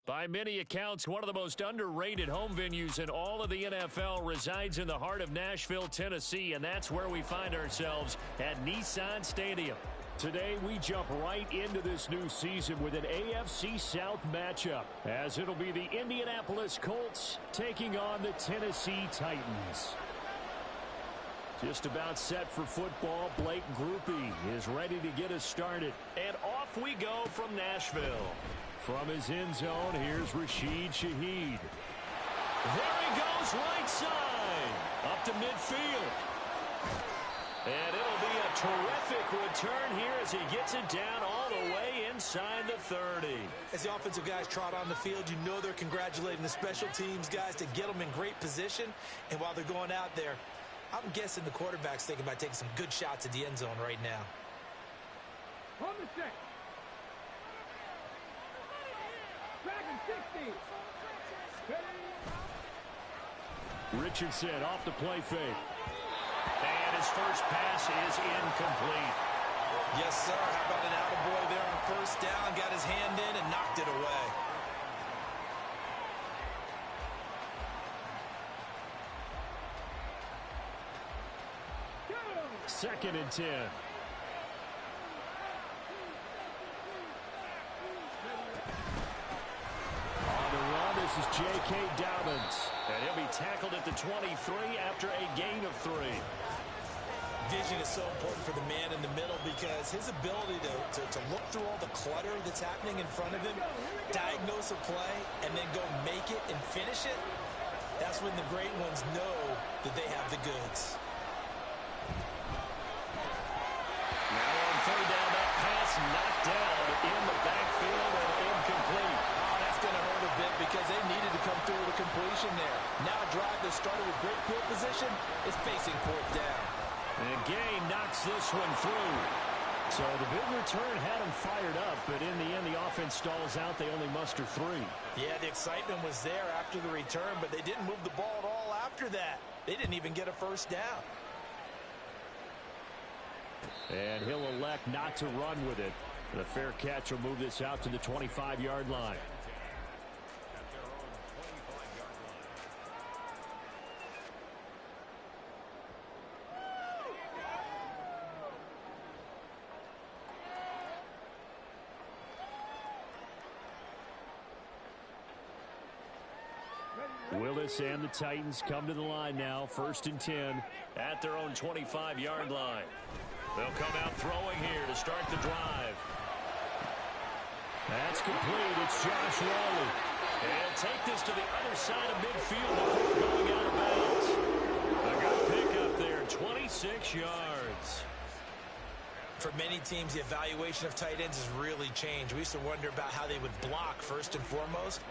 By many accounts, one of the most underrated home venues in all of the NFL resides in the heart of Nashville, Tennessee, and that's where we find ourselves at Nissan Stadium. Today, we jump right into this new season with an AFC South matchup, as it'll be the Indianapolis Colts taking on the Tennessee Titans. Just about set for football. Blake Groupie is ready to get us started. And off we go from Nashville. From his end zone, here's Rashid Shaheed. There he goes, right side. Up to midfield. And it'll be a terrific return here as he gets it down all the way inside the 30. As the offensive guys trot on the field, you know they're congratulating the special teams guys to get them in great position. And while they're going out there, I'm guessing the quarterback's thinking about taking some good shots at the end zone right now. On the set. Dragon 60. Richardson off the play fake. And his first pass is incomplete. Yes, sir. How about an attaboy there on first down? Got his hand in and knocked it away. Second and 10. On the run, this is J.K. Dobbins. And he'll be tackled at the 23 after a gain of 3. Vision is so important for the man in the middle because his ability to look through all the clutter that's happening in front of him, diagnose a play, and then go make it and finish it, that's when the great ones know that they have the goods. Third down, that pass knocked down in the backfield and incomplete. Oh, that's going to hurt a bit because they needed to come through with a completion there. Now a drive that started with great field position is facing fourth down. And Gay knocks this one through. So the big return had him fired up, but in the end, the offense stalls out. They only muster 3. Yeah, the excitement was there after the return, but they didn't move the ball at all after that. They didn't even get a first down. And he'll elect not to run with it. And a fair catch will move this out to the 25-yard line. Willis and the Titans come to the line now. First and 10 at their own 25-yard line. They'll come out throwing here to start the drive. That's complete. It's Josh Raleigh. And take this to the other side of midfield before going out of bounds. A good pick up there, 26 yards. For many teams, the evaluation of tight ends has really changed. We used to wonder about how they would block first and foremost.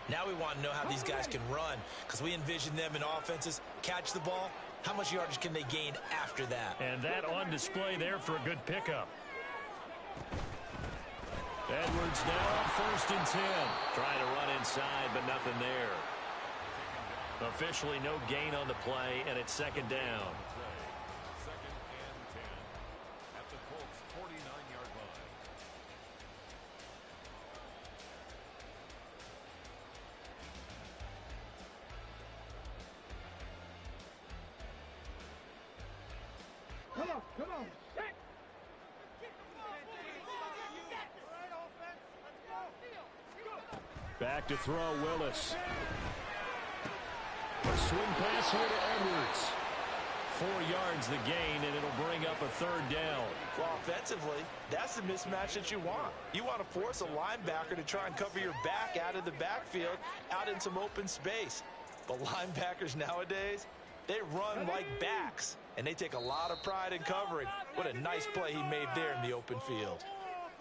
Now we want to know how these guys can run because we envision them in offenses, catch the ball. How much yardage can they gain after that? And that on display there for a good pickup. Edwards now on first and 10. Trying to run inside, but nothing there. Officially no gain on the play, and it's second down. Second and 10 at the Colts' 49-yard line. Come on, set. Back to throw, Willis. A swing pass here to Edwards. 4 yards the gain, and it'll bring up a third down. Well, offensively, that's the mismatch that you want. You want to force a linebacker to try and cover your back out of the backfield, out in some open space. But linebackers nowadays, they run like backs, and they take a lot of pride in covering. What a nice play he made there in the open field.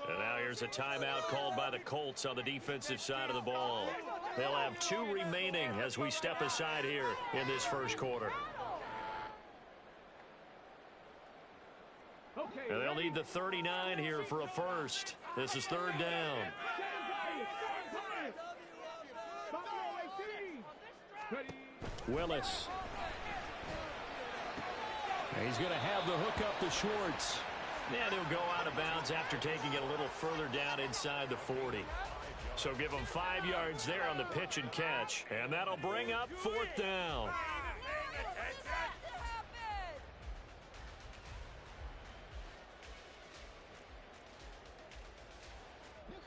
And now here's a timeout called by the Colts on the defensive side of the ball. They'll have 2 remaining as we step aside here in this first quarter. And they'll need the 39 here for a first. This is third down. Willis. And he's going to have the hook up to Schwartz. And he'll go out of bounds after taking it a little further down inside the 40. So give them 5 yards there on the pitch and catch. And that'll bring up 4th down.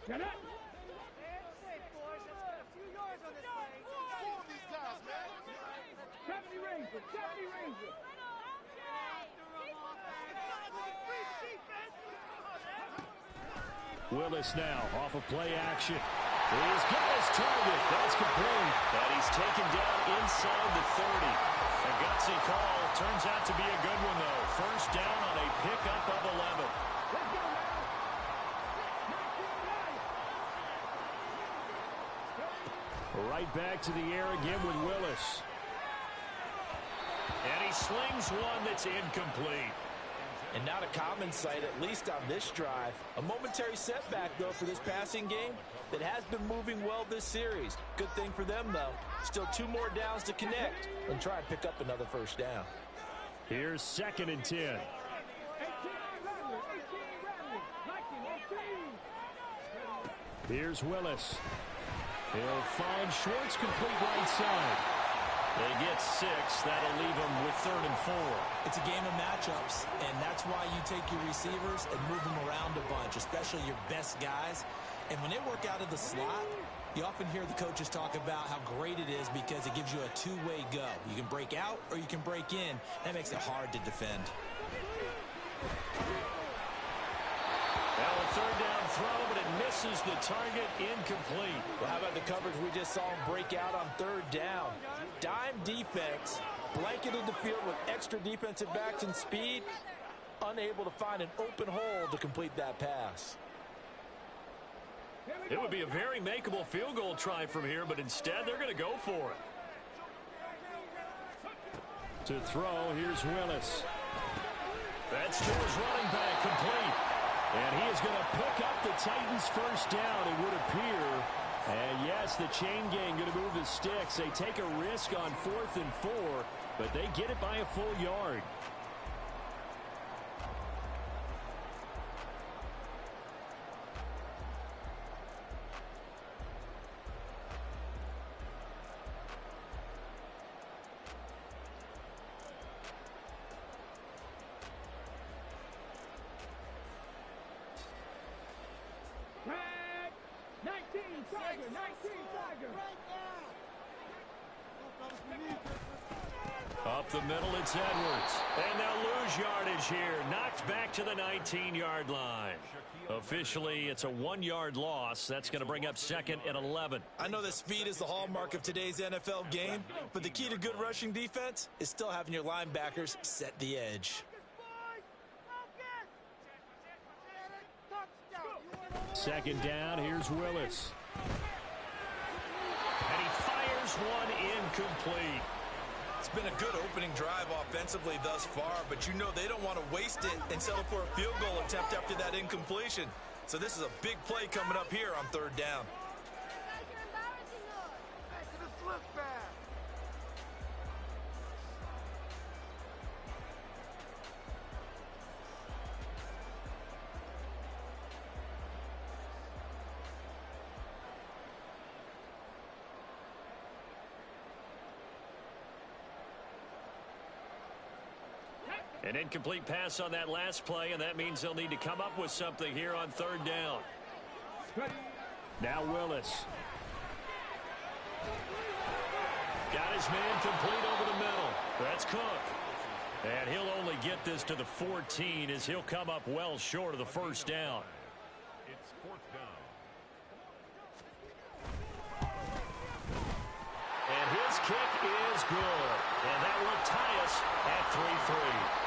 Get it. 70 Rangers, 70 Rangers. Willis now off of play action. He's got his target. That's complete. And he's taken down inside the 30. A gutsy call. Turns out to be a good one, though. First down on a pickup of 11. Let's go now. Right back to the air again with Willis. And he slings one that's incomplete. And not a common sight, at least on this drive. A momentary setback, though, for this passing game that has been moving well this series. Good thing for them, though. Still 2 more downs to connect and try and pick up another first down. Here's 2nd and 10. 18 Rattler, 18 Rattler. Like him, 18. Here's Willis. He'll find Schwartz complete right side. They get 6. That'll leave them with 3rd and 4. It's a game of matchups, and that's why you take your receivers and move them around a bunch, especially your best guys. And when they work out of the slot, you often hear the coaches talk about how great it is because it gives you a 2-way go. You can break out or you can break in. That makes it hard to defend. Well, a 3rd down throw, but it misses the target, incomplete. Well, how about the coverage we just saw him break out on 3rd down? Dime defense, blanketed the field with extra defensive backs and speed, unable to find an open hole to complete that pass. It would be a very makeable field goal try from here, but instead they're going to go for it. To throw, here's Willis. That's to his running back, complete. And he is going to pick up the Titans' first down, it would appear. And yes, the chain gang going to move the sticks. They take a risk on 4th and 4, but they get it by a full yard. Tag. 19 Tiger, 19 Tiger. Up the middle, it's Edwards. And they'll lose yardage here. Knocked back to the 19-yard line. Officially, it's a 1-yard loss. That's going to bring up 2nd and 11. I know that speed is the hallmark of today's NFL game, but the key to good rushing defense is still having your linebackers set the edge. 2nd down, here's Willis. And he fires one incomplete. It's been a good opening drive offensively thus far, but you know they don't want to waste it and settle for a field goal attempt after that incompletion. So this is a big play coming up here on 3rd down. An incomplete pass on that last play, and that means they'll need to come up with something here on 3rd down. Now Willis. Got his man complete over the middle. That's Cook. And he'll only get this to the 14 as he'll come up well short of the first down. It's 4th down. And his kick is good. And that will tie us at 3-3.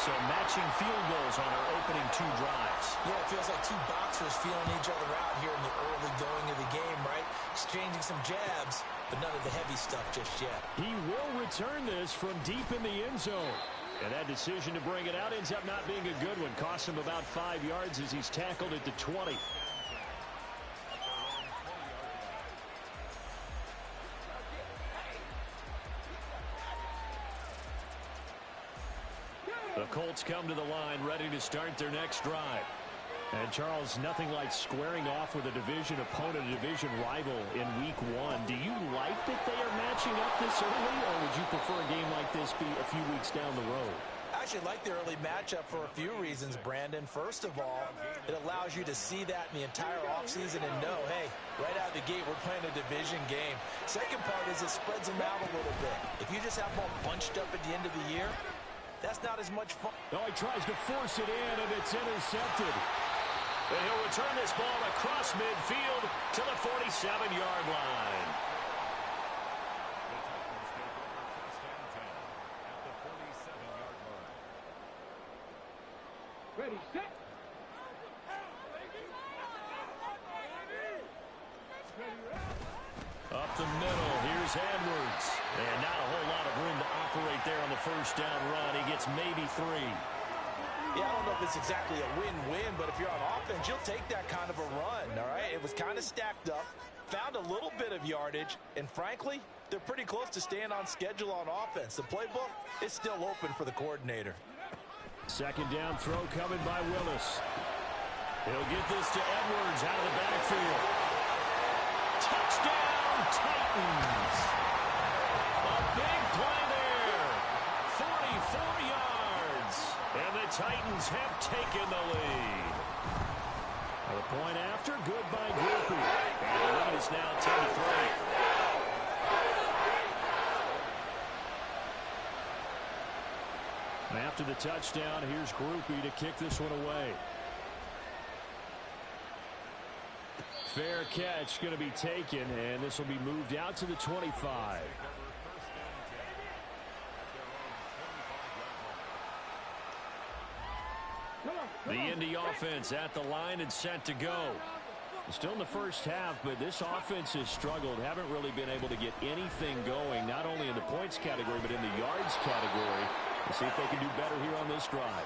So matching field goals on our opening 2 drives. Yeah, it feels like 2 boxers feeling each other out here in the early going of the game, right? Exchanging some jabs, but none of the heavy stuff just yet. He will return this from deep in the end zone. And that decision to bring it out ends up not being a good one. Costs him about 5 yards as he's tackled at the 20. The Colts come to the line ready to start their next drive. And Charles, nothing like squaring off with a division opponent, a division rival in week 1. Do you like that they are matching up this early, or would you prefer a game like this be a few weeks down the road? I actually like the early matchup for a few reasons, Brandon. First of all, it allows you to see that in the entire offseason and know, hey, right out of the gate, we're playing a division game. Second part is it spreads them out a little bit. If you just have them all bunched up at the end of the year, that's not as much fun. Oh, he tries to force it in, and it's intercepted. And he'll return this ball across midfield to the 47-yard line. Ready, set. Up the middle, here's Edwards. And not a whole lot of room to operate there on the first down run. He gets maybe 3. Yeah, I don't know if it's exactly a win-win, but if you're on offense, you'll take that kind of a run, all right? It was kind of stacked up, found a little bit of yardage, and frankly, they're pretty close to staying on schedule on offense. The playbook is still open for the coordinator. Second down throw coming by Willis. He'll get this to Edwards out of the backfield. Touchdown, Titans. A big play there. 44 yards. And the Titans have taken the lead. A point after, good by Groupie. And the lead is now 10-3. After the touchdown, here's Groupie to kick this one away. Fair catch going to be taken, and this will be moved out to the 25. The Indy offense at the line and set to go. Still in the first half, but this offense has struggled. Haven't really been able to get anything going, not only in the points category, but in the yards category. We'll see if they can do better here on this drive.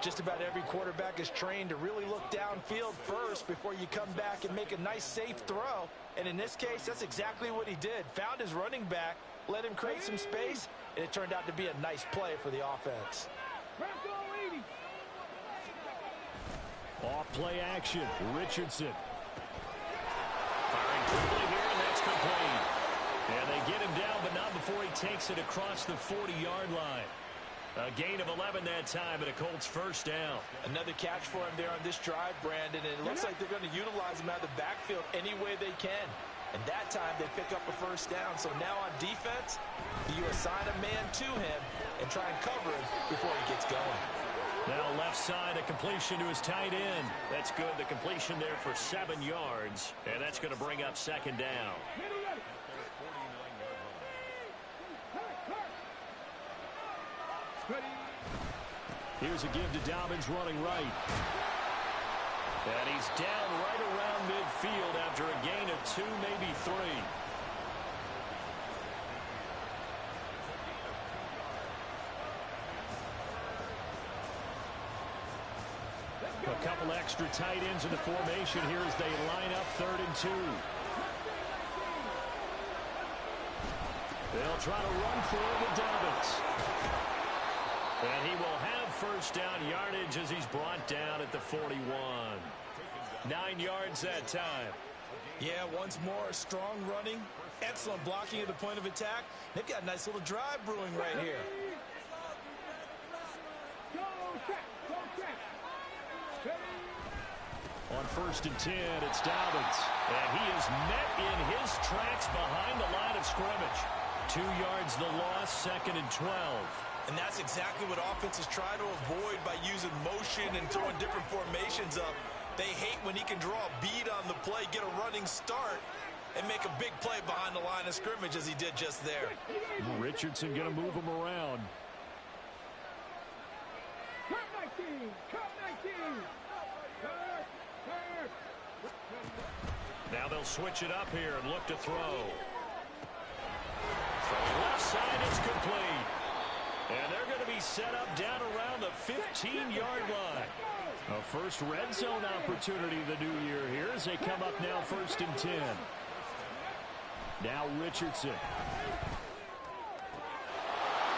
Just about every quarterback is trained to really look downfield first before you come back and make a nice, safe throw. And in this case, that's exactly what he did. Found his running back, let him create some space, and it turned out to be a nice play for the offense. Off play action, Richardson. Firing quickly here, and that's complete. And they get him down, but not before he takes it across the 40-yard line. A gain of 11 that time, and a Colts first down. Another catch for him there on this drive, Brandon, and it looks like they're going to utilize him out of the backfield any way they can. And that time, they pick up a first down. So now on defense, you assign a man to him and try and cover him before he gets going. Now left side, a completion to his tight end. That's good. The completion there for 7 yards. And that's going to bring up second down. Here's a give to Dobbins running right. And he's down right around midfield after a gain of 2, maybe 3. A couple extra tight ends in the formation here as they line up 3rd and 2. They'll try to run for it with Dobbins. And he will have first down yardage as he's brought down at the 41. 9 yards that time. Yeah, once more, strong running, excellent blocking at the point of attack. They've got a nice little drive brewing right here. On 1st and 10, it's Dobbins. And he is met in his tracks behind the line of scrimmage. 2 yards the loss, 2nd and 12. And that's exactly what offenses try to avoid by using motion and throwing different formations up. They hate when he can draw a bead on the play, get a running start, and make a big play behind the line of scrimmage as he did just there. Richardson going to move him around. Now they'll switch it up here and look to throw. From the left side, it's complete. And they're going to be set up down around the 15-yard line. A first red zone opportunity the new year here as they come up now 1st and 10. Now Richardson.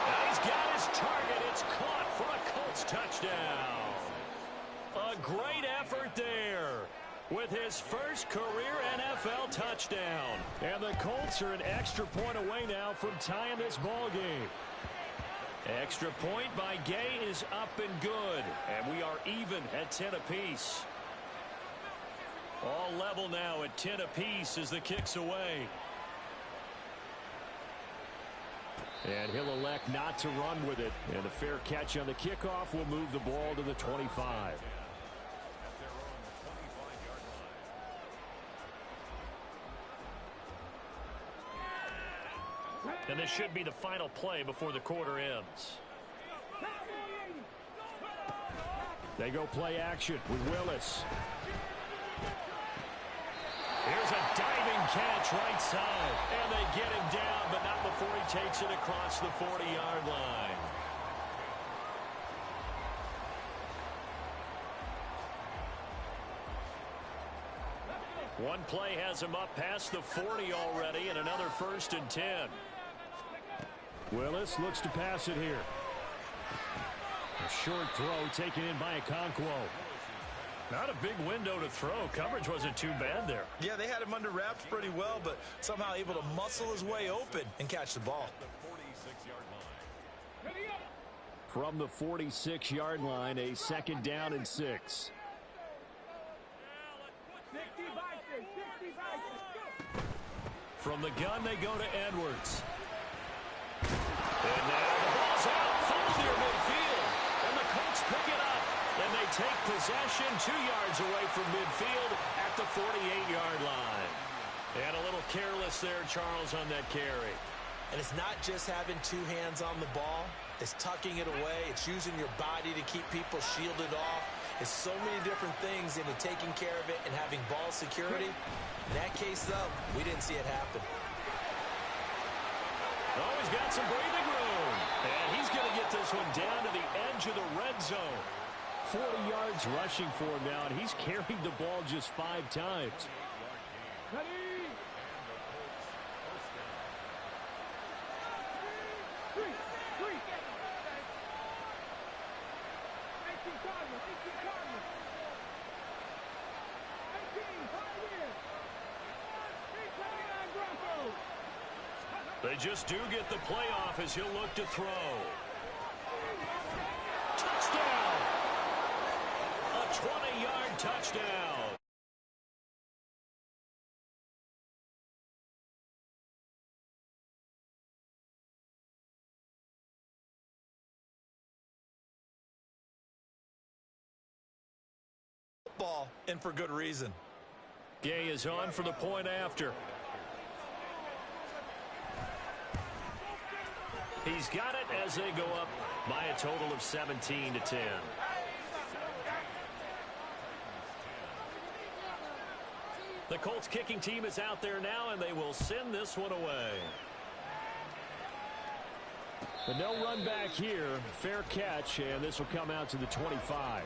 And he's got his target. It's caught for a Colts touchdown. A great effort there with his first career NFL touchdown. And the Colts are an extra point away now from tying this ball game. Extra point by Gay is up and good. And we are even at 10 apiece. All level now at 10 apiece as the kick's away. And he'll elect not to run with it. And a fair catch on the kickoff will move the ball to the 25. And this should be the final play before the quarter ends. They go play action with Willis. Here's a diving catch right side. And they get him down, but not before he takes it across the 40-yard line. One play has him up past the 40 already, and another 1st and 10. Willis looks to pass it here. A short throw taken in by Okonkwo. Not a big window to throw. Coverage wasn't too bad there. Yeah, they had him under wraps pretty well, but somehow able to muscle his way open and catch the ball. From the 46-yard line, a 2nd down and 6. From the gun, they go to Edwards. And now the ball's out, falls near midfield. And the Colts pick it up. And they take possession 2 yards away from midfield at the 48-yard line. And a little careless there, Charles, on that carry. And it's not just having 2 hands on the ball. It's tucking it away. It's using your body to keep people shielded off. It's so many different things into taking care of it and having ball security. In that case, though, we didn't see it happen. Oh, he's got some breathing room. And he's going to get this one down to the edge of the red zone. 40 yards rushing for him now, and he's carried the ball just 5 times. They just do get the playoff as he'll look to throw. Touchdown! A 20-yard touchdown. Ball, and for good reason. Gay is on for the point after. He's got it as they go up by a total of 17-10. The Colts kicking team is out there now, and they will send this one away. But no run back here. Fair catch, and this will come out to the 25.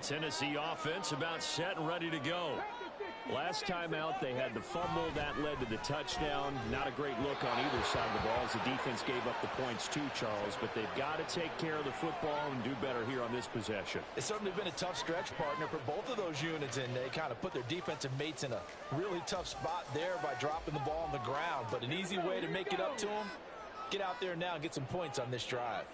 Tennessee offense about set and ready to go. Last time out, they had the fumble. That led to the touchdown. Not a great look on either side of the ball as the defense gave up the points too, Charles. But they've got to take care of the football and do better here on this possession. It's certainly been a tough stretch, partner, for both of those units, and they kind of put their defensive mates in a really tough spot there by dropping the ball on the ground. But an easy way to make it up to them, get out there now and get some points on this drive.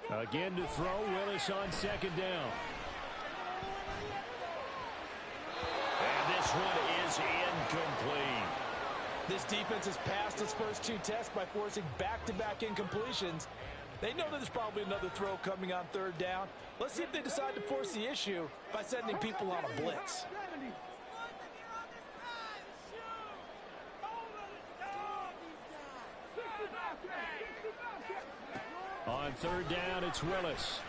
Again to throw, Willis on 2nd down. And this one is incomplete. This defense has passed its first 2 tests by forcing back-to-back incompletions. They know that there's probably another throw coming on 3rd down. Let's see if they decide to force the issue by sending people on a blitz. On 3rd down, it's Willis.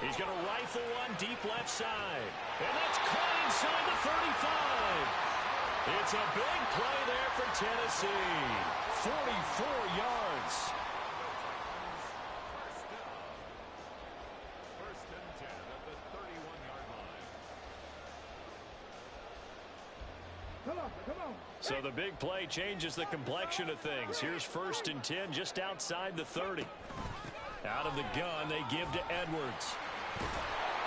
He's going to rifle one deep left side. And that's caught inside the 35. It's a big play there for Tennessee. 44 yards. First and 10 at the 31-yard line. Come on. So the big play changes the complexion of things. Here's 1st and 10 just outside the 30. Out of the gun, they give to Edwards.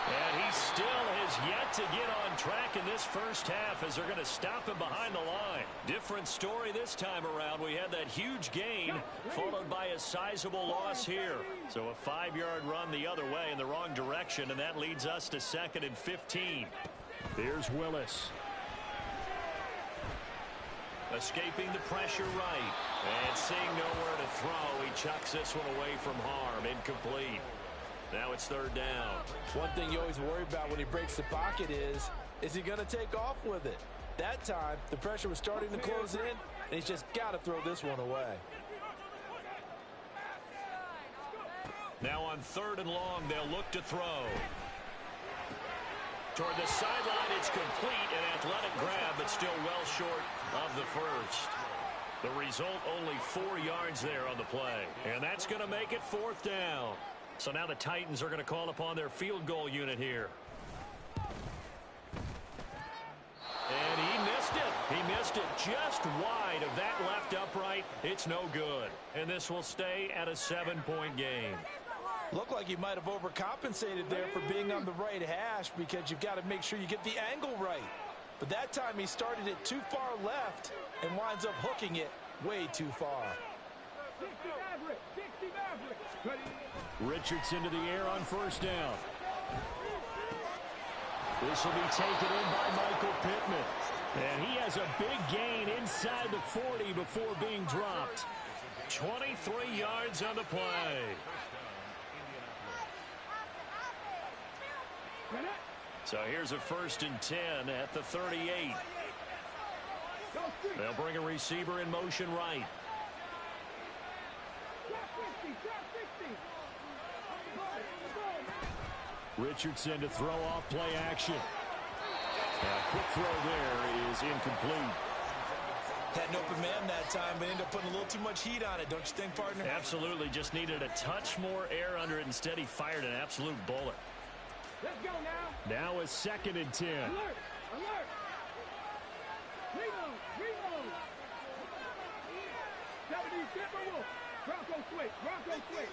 And he still has yet to get on track in this first half as they're going to stop him behind the line. Different story this time around. We had that huge gain followed by a sizable loss here. So a 5-yard run the other way in the wrong direction, and that leads us to 2nd and 15. Here's Willis. Escaping the pressure right. And seeing nowhere to throw, he chucks this one away from harm. Incomplete. Now it's 3rd down. One thing you always worry about when he breaks the pocket is he going to take off with it? That time, the pressure was starting to close in, and he's just got to throw this one away. Now on 3rd and long, they'll look to throw. Toward the sideline, it's complete, an athletic grab, but still well short of the first. The result, only 4 yards there on the play. And that's going to make it 4th down. So now the Titans are going to call upon their field goal unit here. And he missed it. He missed it just wide of that left upright. It's no good. And this will stay at a 7-point game. Looked like he might have overcompensated there for being on the right hash because you've got to make sure you get the angle right. But that time he started it too far left and winds up hooking it way too far. Richardson to the air on 1st down. This will be taken in by Michael Pittman. And he has a big gain inside the 40 before being dropped. 23 yards on the play. So here's a 1st and 10 at the 38. They'll bring a receiver in motion right. Richardson to throw off play action. And a quick throw there is incomplete. Had an open man that time, but ended up putting a little too much heat on it, don't you think, partner? Absolutely. Just needed a touch more air under it. Instead, he fired an absolute bullet. Let's go now. Now is 2nd and 10. Alert! Alert! Reload! Reload! 70 Timberwolves. Bronco switch. Bronco switch.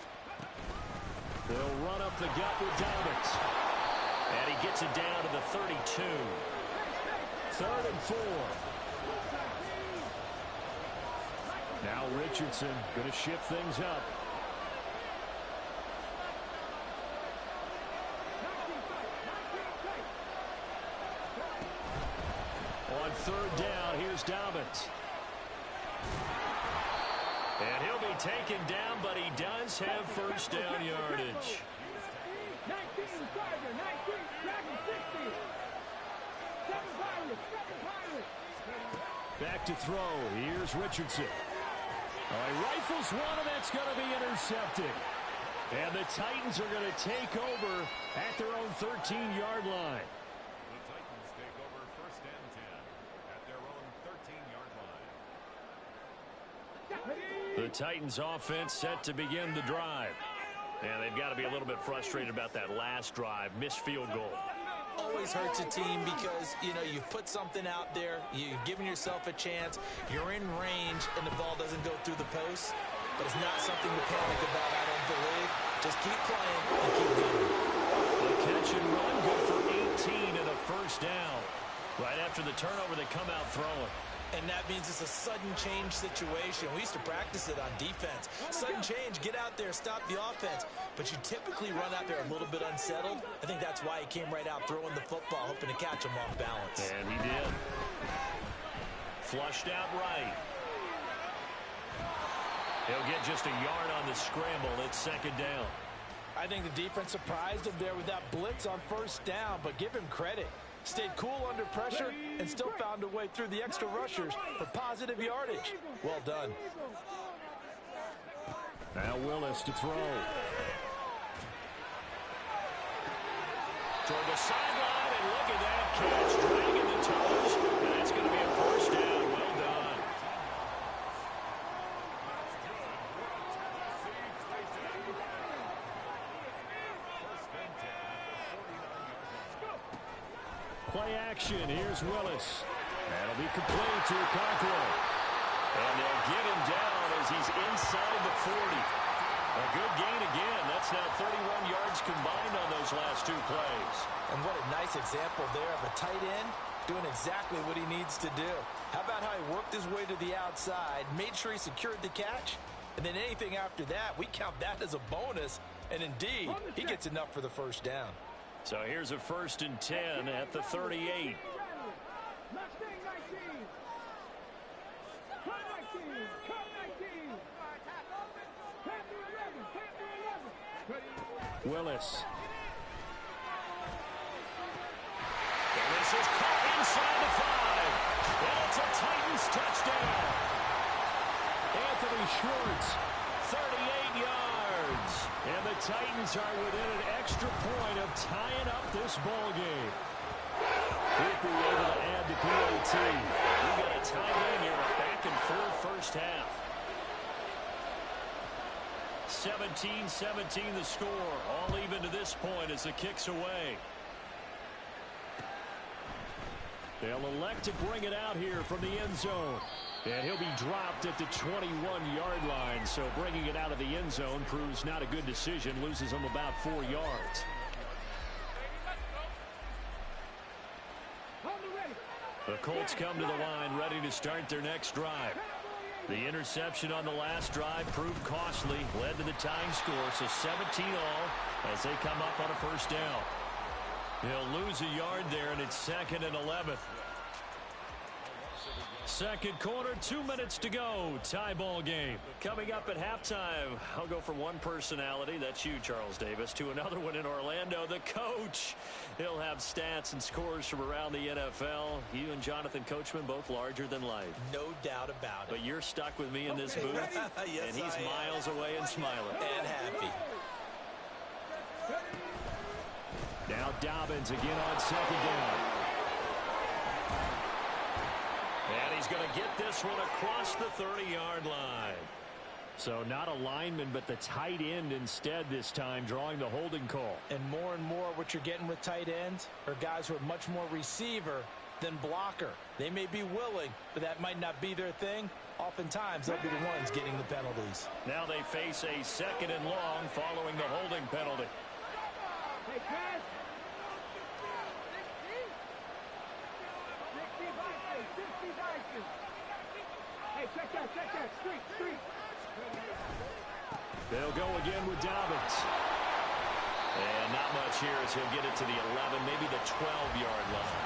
They'll run up the gut with Dobbins. And he gets it down to the 32. 3rd and 4. Now Richardson going to shift things up. On 3rd down, here's Dobbins. And he'll be taken down, but he does have 1st down yardage. 19 Tiger, 19 Dragon, 60. 7 Pirates, 7 Pirates. Back to throw. Here's Richardson. He rifles one, and that's going to be intercepted. And the Titans are going to take over at their own 13-yard line. The Titans take over 1st and 10 at their own 13-yard line. The Titans offense set to begin the drive. And they've got to be a little bit frustrated about that last drive. Missed field goal. Always hurts a team because, you know, you've put something out there, you've given yourself a chance, you're in range, and the ball doesn't go through the post. But it's not something to panic about, I don't believe. Just keep playing and keep going. The catch and run, good for 18 and a 1st down. Right after the turnover, they come out throwing. And that means it's a sudden change situation. We used to practice it on defense. Sudden change, get out there, stop the offense. But you typically run out there a little bit unsettled. I think that's why he came right out throwing the football, hoping to catch him off balance. And he did. Flushed out right. He'll get just a yard on the scramble. It's 2nd down. I think the defense surprised him there with that blitz on 1st down, but give him credit. Stayed cool under pressure and still found a way through the extra rushers for positive yardage. Well done. Now Willis to throw. Toward the sideline, and look at that catch, dragging the toes. And that's going to be a 1st down. Well done. Play action. Here's Willis. That'll be complete to Okonkwo. And they'll get him down as he's inside the 40. A good gain again. That's now 31 yards combined on those last two plays. And what a nice example there of a tight end doing exactly what he needs to do. How about how he worked his way to the outside, made sure he secured the catch, and then anything after that, we count that as a bonus. And indeed, he gets enough for the first down. So here's a 1st and 10 at the 38. Willis. And this is caught inside the 5. And it's a Titans touchdown. Anthony Schwartz, 38 yards. And the Titans are within an extra point of tying up this ball game. Quickly able to add the PAT. We got a tie game here, a back-and-forth first half. 17-17 the score. All even to this point as the kick's away. They'll elect to bring it out here from the end zone. And he'll be dropped at the 21-yard line. So bringing it out of the end zone proves not a good decision. Loses him about 4 yards. The Colts come to the line ready to start their next drive. The interception on the last drive proved costly, led to the tying score, so 17-all as they come up on a first down. He'll lose a yard there, and it's 2nd and 11. Second quarter, 2 minutes to go. Tie ball game. Coming up at halftime, I'll go from one personality, that's you, Charles Davis, to another one in Orlando, the coach. He'll have stats and scores from around the NFL. You and Jonathan Coachman both larger than life. No doubt about it. But you're stuck with me in this booth, yes, and he's miles away and smiling. And happy. Now Dobbins again on 2nd down. And he's going to get this one across the 30-yard line. So not a lineman, but the tight end instead this time, drawing the holding call. And more what you're getting with tight ends are guys who are much more receiver than blocker. They may be willing, but that might not be their thing. Oftentimes, they'll be the ones getting the penalties. Now they face a 2nd and long following the holding penalty. Hey, Chris. Hey, check that. Street. They'll go again with Dobbins. And not much here as he'll get it to the 11, maybe the 12-yard line.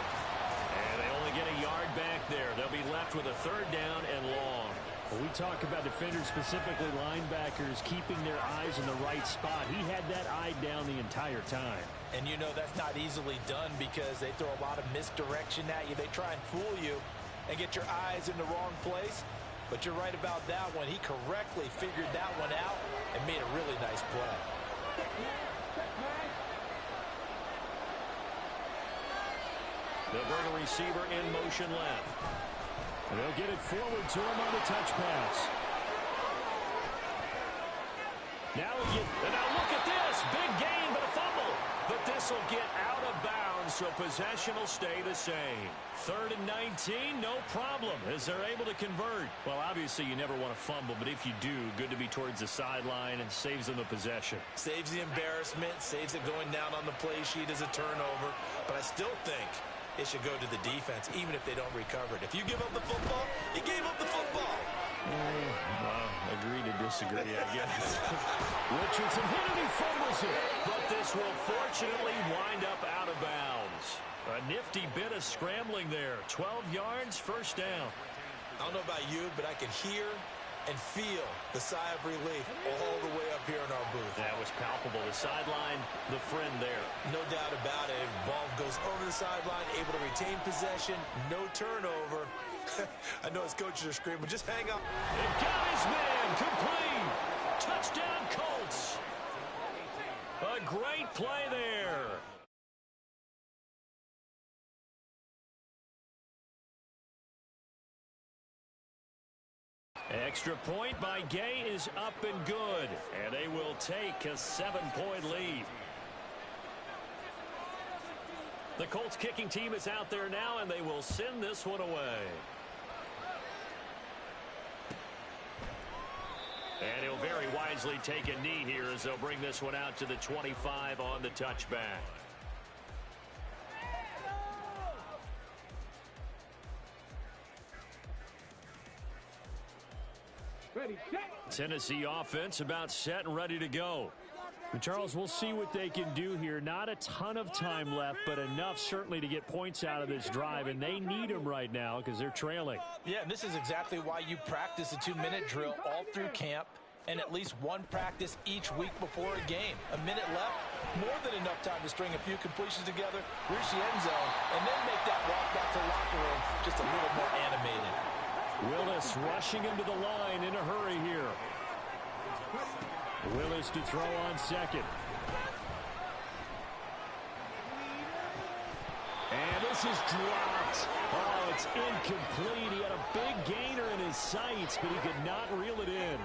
And they only get a yard back there. They'll be left with a 3rd down and long. When we talk about defenders, specifically linebackers, keeping their eyes in the right spot, he had that eye down the entire time. And you know that's not easily done because they throw a lot of misdirection at you. They try and fool you and get your eyes in the wrong place. But you're right about that one. He correctly figured that one out and made a really nice play. They'll bring a receiver in motion left. And they'll get it forward to him on the touch pass. Now look at this. Big gain, but a fumble. But this will get out of bounds, so possession will stay the same. 3rd and 19, no problem, as they're able to convert. Well, obviously, you never want to fumble, but if you do, good to be towards the sideline and saves them the possession. Saves the embarrassment, saves it going down on the play sheet as a turnover. But I still think it should go to the defense, even if they don't recover it. If you give up the football, you gave up the football. Well, agree to disagree, I guess. Richardson hit it, he fumbles it. But this will fortunately wind up out of bounds. A nifty bit of scrambling there. 12 yards, 1st down. I don't know about you, but I can hear and feel the sigh of relief all the way up here in our booth. That was palpable. The sideline, the friend there. No doubt about it. Ball goes over the sideline, able to retain possession, no turnover. I know his coaches are screaming, just hang up. And got his man, complete. Touchdown, Colts. A great play there. Extra point by Gay is up and good, and they will take a 7-point lead. The Colts kicking team is out there now, and they will send this one away. And he'll very wisely take a knee here as they'll bring this one out to the 25 on the touchback. Ready, set. Tennessee offense about set and ready to go. And Charles, we'll see what they can do here. Not a ton of time left, but enough certainly to get points out of this drive, and they need them right now because they're trailing. Yeah, and this is exactly why you practice a 2-minute drill all through camp and at least one practice each week before a game. A minute left, more than enough time to string a few completions together, reach the end zone, and then make that walk back to the locker room just a little more animated. Willis rushing into the line in a hurry here. Willis to throw on second. And this is dropped. Oh, it's incomplete. He had a big gainer in his sights, but he could not reel it in.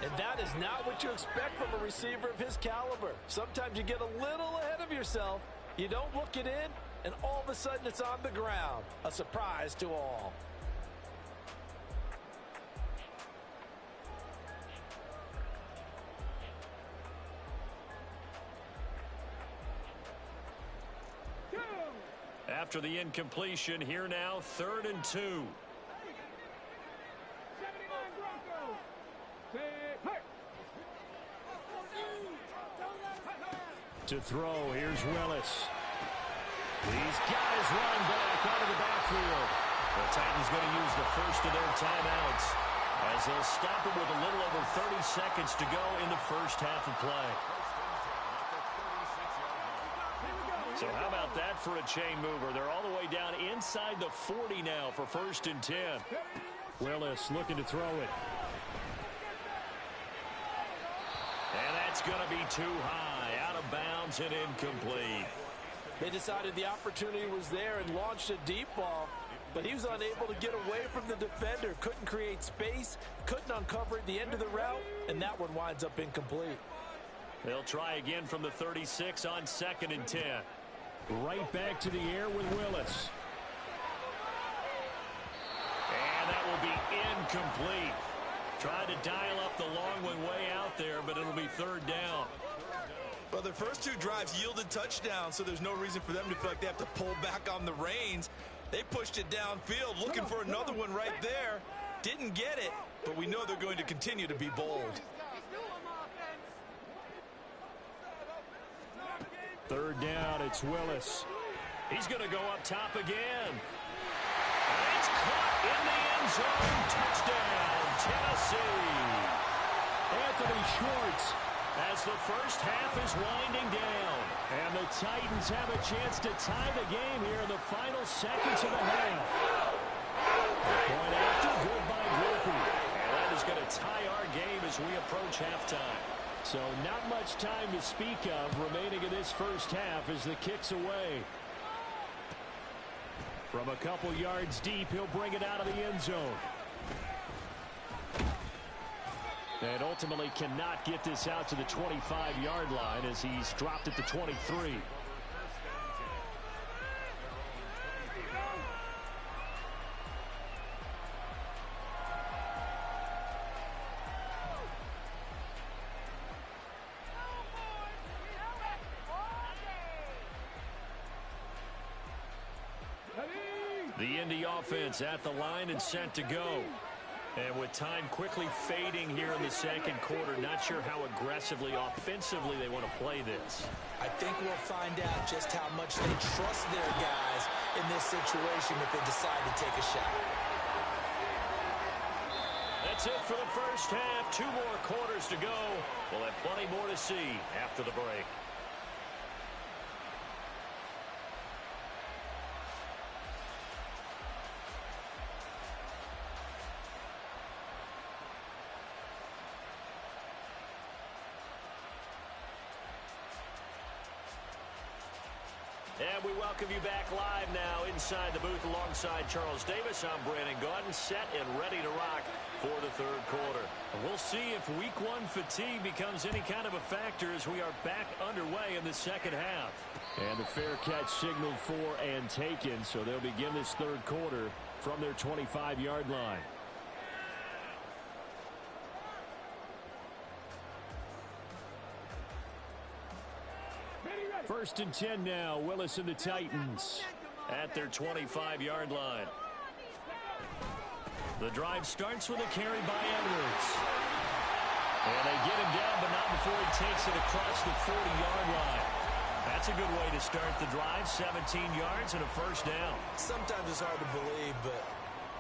And that is not what you expect from a receiver of his caliber. Sometimes you get a little ahead of yourself. You don't look it in, and all of a sudden it's on the ground. A surprise to all. After the incompletion, here now, 3rd and 2. 79 Broncos. Say, hey. To throw, here's Willis. These guys run back out of the backfield. The Titans going to use the first of their timeouts as they'll stop it with a little over 30 seconds to go in the first half of play. So how about that for a chain mover? They're all the way down inside the 40 now for 1st and 10. Willis looking to throw it. And that's going to be too high, out of bounds and incomplete. They decided the opportunity was there and launched a deep ball, but he was unable to get away from the defender. Couldn't create space, couldn't uncover at the end of the route, and that one winds up incomplete. They'll try again from the 36 on 2nd and 10. Right back to the air with Willis. And that will be incomplete. Tried to dial up the long one way out there, but it'll be 3rd down. Well, their first 2 drives yielded touchdowns, so there's no reason for them to feel like they have to pull back on the reins. They pushed it downfield, looking for another one right there. Didn't get it, but we know they're going to continue to be bold. 3rd down, it's Willis. He's going to go up top again. And it's caught in the end zone. Touchdown, Tennessee. Anthony Schwartz as the first half is winding down. And the Titans have a chance to tie the game here in the final seconds of the half. Point after, good by Groupie. And that is going to tie our game as we approach halftime. So not much time to speak of remaining in this first half as the kick's away. From a couple yards deep, he'll bring it out of the end zone. And ultimately cannot get this out to the 25-yard line as he's dropped at the 23. The Indy offense at the line and set to go. And with time quickly fading here in the second quarter, not sure how aggressively, offensively they want to play this. I think we'll find out just how much they trust their guys in this situation if they decide to take a shot. That's it for the first half. 2 more quarters to go. We'll have plenty more to see after the break. And we welcome you back live now inside the booth alongside Charles Davis. I'm Brandon Gaudin, set and ready to rock for the third quarter. And we'll see if week one fatigue becomes any kind of a factor as we are back underway in the second half. And the fair catch signaled for and taken, so they'll begin this third quarter from their 25-yard line. First and 10 now. Willis and the Titans at their 25-yard line. The drive starts with a carry by Edwards. And they get him down, but not before he takes it across the 40-yard line. That's a good way to start the drive. 17 yards and a first down. Sometimes it's hard to believe, but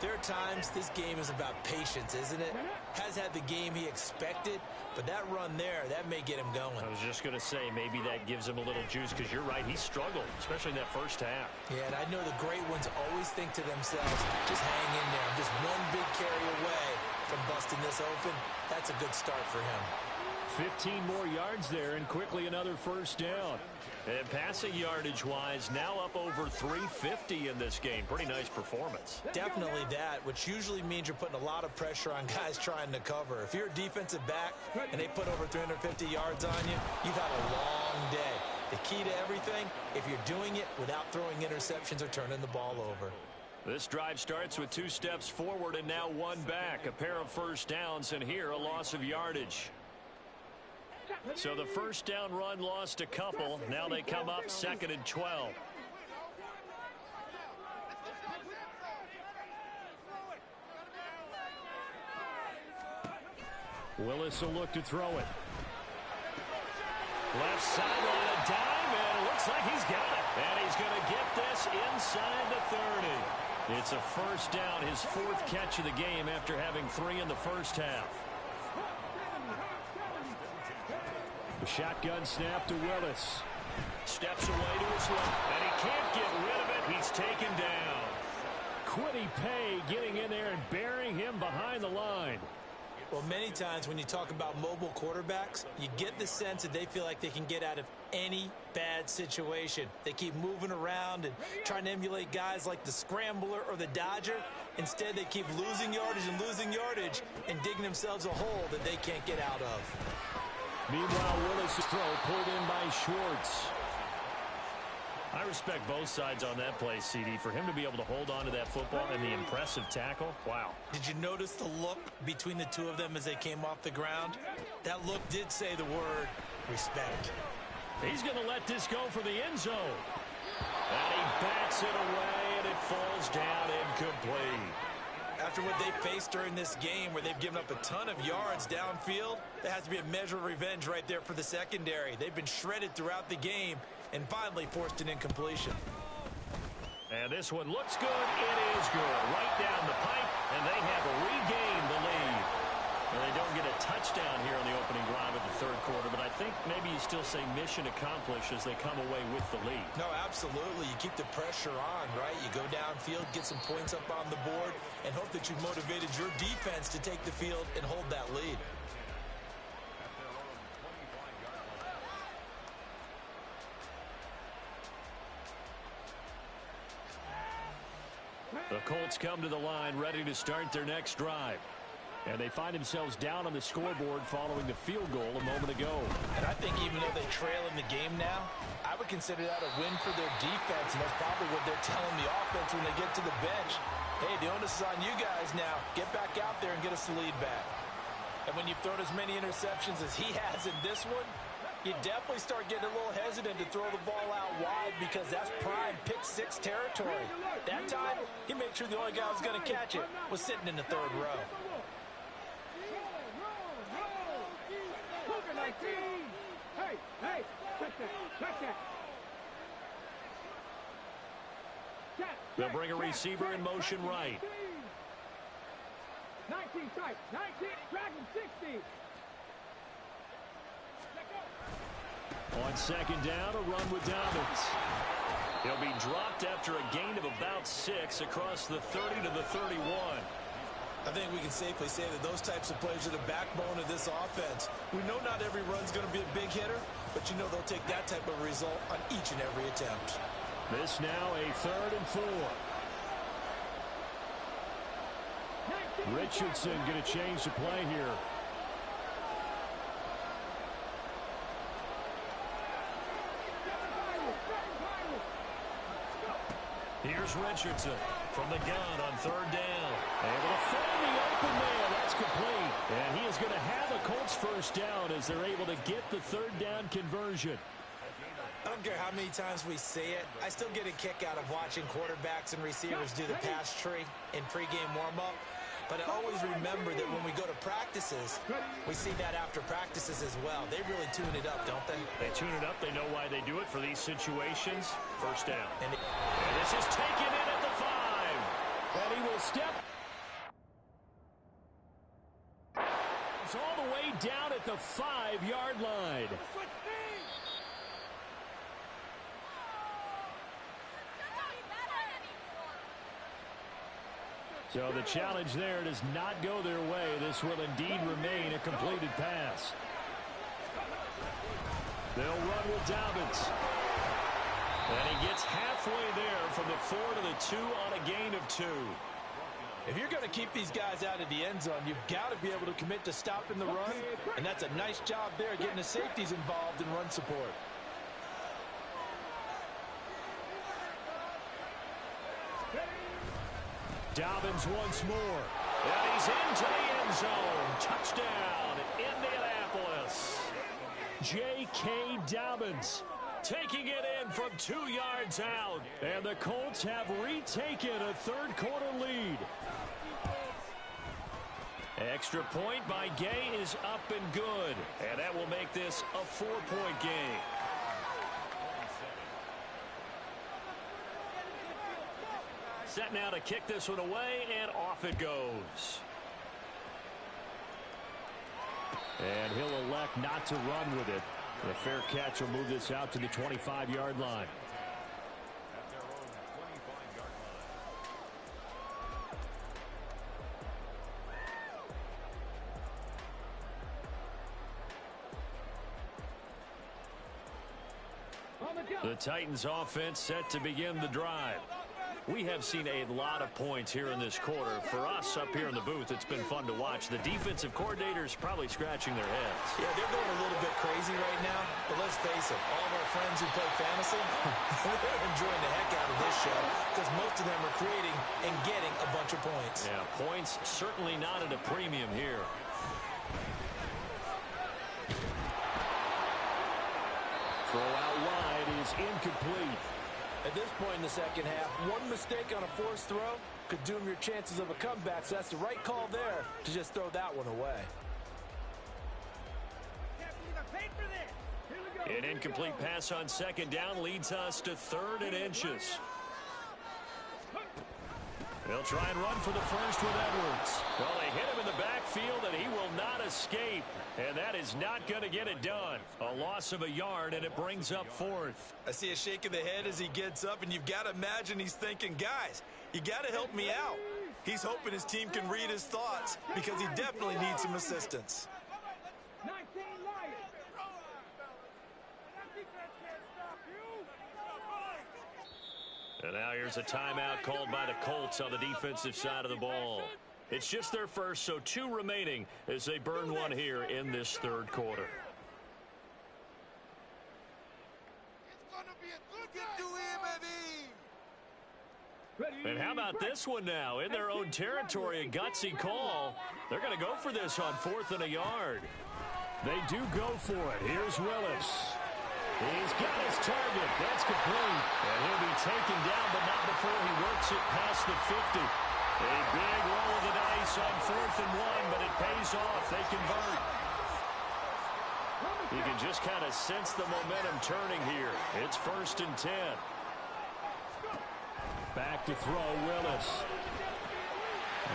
there are times this game is about patience, isn't it? Has had the game he expected, but that run there, that may get him going. I was just going to say, maybe that gives him a little juice, because you're right, he struggled, especially in that first half. Yeah, and I know the great ones always think to themselves, just hang in there. I'm just one big carry away from busting this open. That's a good start for him. 15 more yards there, and quickly another first down. And passing yardage-wise, now up over 350 in this game. Pretty nice performance. Definitely that, which usually means you're putting a lot of pressure on guys trying to cover. If you're a defensive back and they put over 350 yards on you, you've had a long day. The key to everything, if you're doing it without throwing interceptions or turning the ball over. This drive starts with 2 steps forward and now 1 back. A pair of first downs, and here a loss of yardage. So the first down run lost a couple. Now they come up 2nd and 12. Willis will look to throw it. Left sideline, a dive, and it looks like he's got it. And he's going to get this inside the 30. It's a first down, his 4th catch of the game after having 3 in the first half. The shotgun snap to Willis. Steps away to his left, and he can't get rid of it. He's taken down. Quiddy Pay getting in there and burying him behind the line. Well, many times when you talk about mobile quarterbacks, you get the sense that they feel like they can get out of any bad situation. They keep moving around and trying to emulate guys like the Scrambler or the Dodger. Instead, they keep losing yardage and digging themselves a hole that they can't get out of. Meanwhile, Willis' throw pulled in by Schwartz. I respect both sides on that play, CD. For him to be able to hold on to that football and the impressive tackle, wow. Did you notice the look between the two of them as they came off the ground? That look did say the word respect. He's going to let this go for the end zone. And he bats it away, and it falls down incomplete. After what they faced during this game where they've given up a ton of yards downfield, there has to be a measure of revenge right there for the secondary. They've been shredded throughout the game and finally forced an incompletion. And this one looks good. It is good. Right down the pipe, and they have regained the lead. And they don't get a touchdown here on the opening drive of the third quarter, but I think maybe you still say mission accomplished as they come away with the lead. No, absolutely. You keep the pressure on, right? You go downfield, get some points up on the board, and hope that you've motivated your defense to take the field and hold that lead. The Colts come to the line ready to start their next drive. And they find themselves down on the scoreboard following the field goal a moment ago. And I think even though they trail in the game now, I would consider that a win for their defense, and that's probably what they're telling the offense when they get to the bench. Hey, the onus is on you guys now. Get back out there and get us the lead back. And when you've thrown as many interceptions as he has in this one, you definitely start getting a little hesitant to throw the ball out wide because that's prime pick-6 territory. That time, he made sure the only guy who was going to catch it was sitting in the third row. They'll bring a receiver in motion right. 19 tight, 19, Dragon 60. On second down, a run with Dobbins. He'll be dropped after a gain of about 6 across the 30 to the 31. I think we can safely say that those types of plays are the backbone of this offense. We know not every run's going to be a big hitter, but you know they'll take that type of result on each and every attempt. This now a 3rd and 4. Richardson going to change the play here. Here's Richardson from the gun on 3rd down. Able to find the open man. That's complete. And he is going to have a Colts first down as they're able to get the 3rd down conversion. I don't care how many times we say it. I still get a kick out of watching quarterbacks and receivers do the pass tree in pregame warm-up. But I always remember that when we go to practices, we see that after practices as well. They really tune it up, don't they? They tune it up. They know why they do it for these situations. First down. And this is taken in at the 5. And he will step. It's all the way down at the 5-yard line. So the challenge there does not go their way. This will indeed remain a completed pass. They'll run with Dobbins. And he gets halfway there from the 4 to the 2 on a gain of 2. If you're going to keep these guys out of the end zone, you've got to be able to commit to stopping the run. And that's a nice job there, getting the safeties involved in run support. Dobbins once more. And he's into the end zone. Touchdown, Indianapolis. J.K. Dobbins taking it in from 2 yards out. And the Colts have retaken a 3rd quarter lead. Extra point by Gay is up and good. And that will make this a 4-point game. Set now to kick this one away, and off it goes. And he'll elect not to run with it. A fair catch will move this out to the 25-yard line. At their own 25-yard On the The Titans offense set to begin the drive. We have seen a lot of points here in this quarter. For us up here in the booth, it's been fun to watch. The defensive coordinators probably scratching their heads. Yeah, they're going a little bit crazy right now. But let's face it, all of our friends who play fantasy, they're enjoying the heck out of this show because most of them are creating and getting a bunch of points. Yeah, points certainly not at a premium here. Throw out wide is incomplete. At this point in the second half, one mistake on a forced throw could doom your chances of a comeback, so that's the right call there to just throw that one away. An incomplete pass on 2nd down leads us to 3rd and inches. They'll try and run for the first with Edwards. Well, they hit him in the backfield, and he will not escape. And that is not going to get it done. A loss of a yard, and it brings up 4th. I see a shake of the head as he gets up, and you've got to imagine he's thinking, guys, you got to help me out. He's hoping his team can read his thoughts because he definitely needs some assistance. 19 Lions. And now here's a timeout called by the Colts on the defensive side of the ball. It's just their first, so 2 remaining as they burn one here in this 3rd quarter. And how about this one now? In their own territory, a gutsy call. They're going to go for this on 4th and a yard. They do go for it. Here's Willis. He's got his target. That's complete. And he'll be taken down, but not before he works it past the 50. A big roll of the dice on 4th and 1, but it pays off. They convert. You can just kind of sense the momentum turning here. It's 1st and 10. Back to throw, Willis.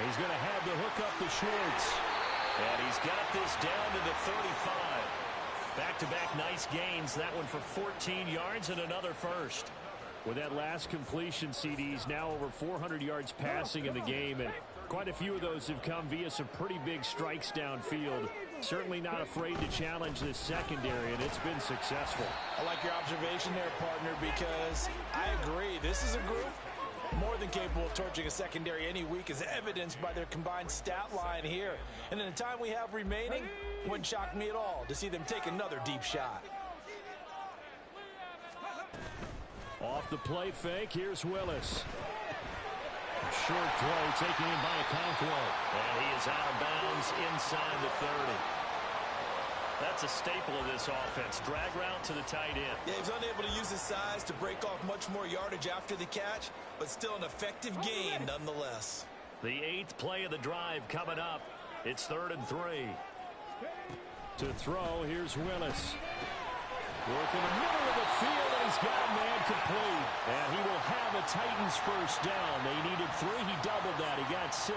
He's going to have the hook up the shorts. And he's got this down to the 35. Back-to-back nice gains. That one for 14 yards and another first. With that last completion, CD's now over 400 yards passing in the game, and quite a few of those have come via some pretty big strikes downfield. Certainly not afraid to challenge this secondary, and it's been successful. I like your observation there, partner, because I agree. This is a group more than capable of torching a secondary any week, as evidenced by their combined stat line here. And in the time we have remaining, wouldn't shock me at all to see them take another deep shot. Off the play fake, here's Willis. Short throw taken in by Okonkwo. And he is out of bounds inside the 30. That's a staple of this offense. Drag route to the tight end. Yeah, he's unable to use his size to break off much more yardage after the catch, but still an effective gain nonetheless. The 8th play of the drive coming up. It's 3rd and 3. To throw, here's Willis. Work in the middle of the field, and he's got a man complete. And he will have a Titans first down. They needed 3. He doubled that. He got 6.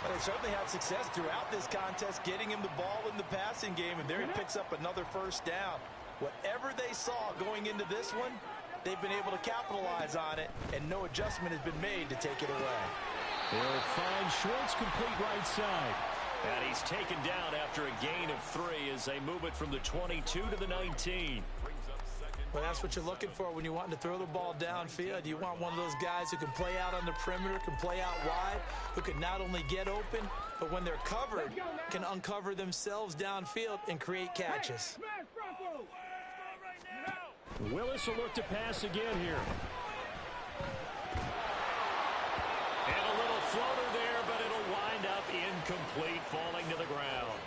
But they certainly had success throughout this contest, getting him the ball in the passing game, and there he picks up another first down. Whatever they saw going into this one, they've been able to capitalize on it, and no adjustment has been made to take it away. They'll find Schwartz complete right side. And he's taken down after a gain of 3 as they move it from the 22 to the 19. Well, that's what you're looking for when you want to throw the ball downfield. You want one of those guys who can play out on the perimeter, can play out wide, who can not only get open, but when they're covered, can uncover themselves downfield and create catches. Willis will look to pass again here. And a little floater there, but it'll wind up incomplete, falling to the ground.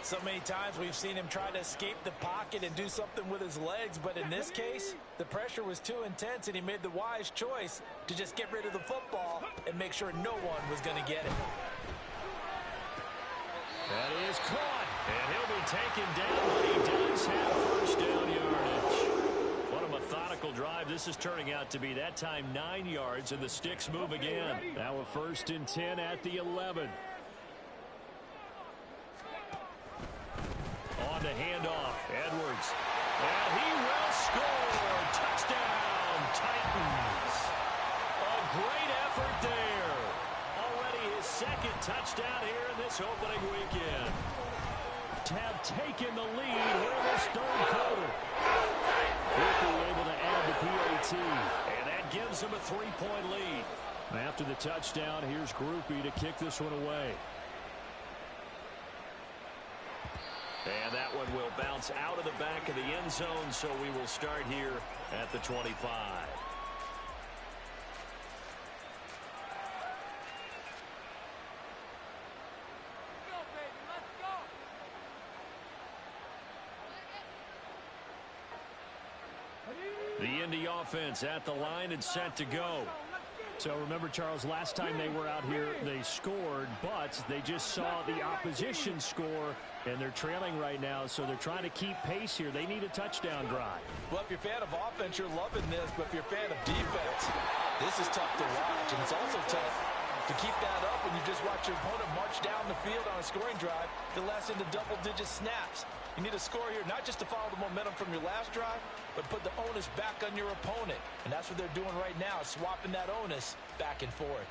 So many times we've seen him try to escape the pocket and do something with his legs, but in this case, the pressure was too intense, and he made the wise choice to just get rid of the football and make sure no one was going to get it. That is caught, and he'll be taken down, but he does have first down yardage. What a methodical drive this is turning out to be. That time 9 yards, and the sticks move again. Now a 1st and 10 at the 11. On the handoff, Edwards. And he will score. Touchdown, Titans. A great effort there. Already his 2nd touchdown here in this opening weekend. Have taken the lead here in this 3rd quarter. Quickly able to add the PAT. And that gives him a 3-point lead. After the touchdown, here's Groupie to kick this one away. And that one will bounce out of the back of the end zone, so we will start here at the 25. The Indy offense at the line and set to go. So remember, Charles, last time they were out here, they scored, but they just saw the opposition score, and they're trailing right now, so they're trying to keep pace here. They need a touchdown drive. Well, if you're a fan of offense, you're loving this, but if you're a fan of defense, this is tough to watch, and it's also tough to keep that up when you just watch your opponent march down the field on a scoring drive that lasts into double-digit snaps. You need a score here, not just to follow the momentum from your last drive, but put the onus back on your opponent. And that's what they're doing right now, swapping that onus back and forth.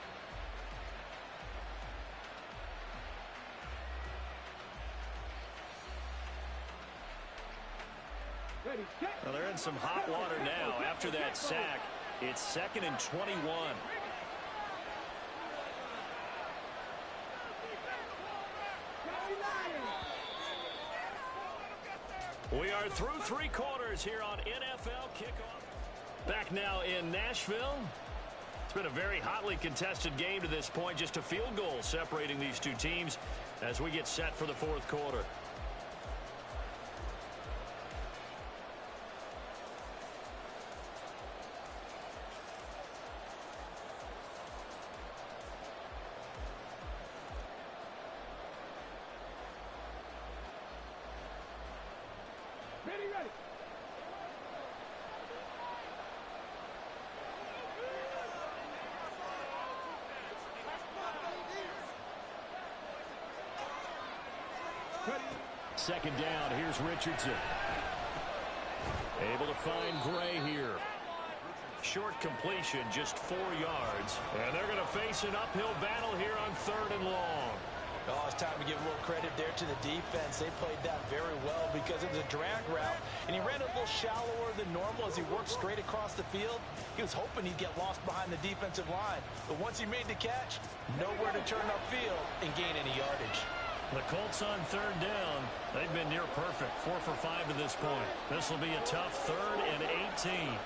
Well, they're in some hot water now. After that sack, it's 2nd and 21. We are through 3 quarters here on NFL Kickoff. Back now in Nashville. It's been a very hotly contested game to this point. Just a field goal separating these two teams as we get set for the 4th quarter. Second down, here's Richardson. Able to find Gray here. Short completion, just 4 yards. And they're going to face an uphill battle here on 3rd and long. Oh, it's time to give a little credit there to the defense. They played that very well because it was a drag route, and he ran a little shallower than normal as he worked straight across the field. He was hoping he'd get lost behind the defensive line, but once he made the catch, nowhere to turn upfield and gain any yardage. The Colts on third down. They've been near perfect, 4 for 5 to this point. This will be a tough 3rd and 18.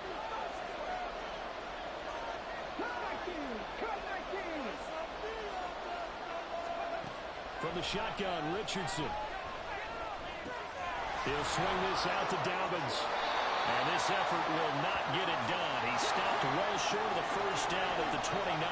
From the shotgun, Richardson. He'll swing this out to Dobbins. And this effort will not get it done. He stopped well short of the first down at the 29.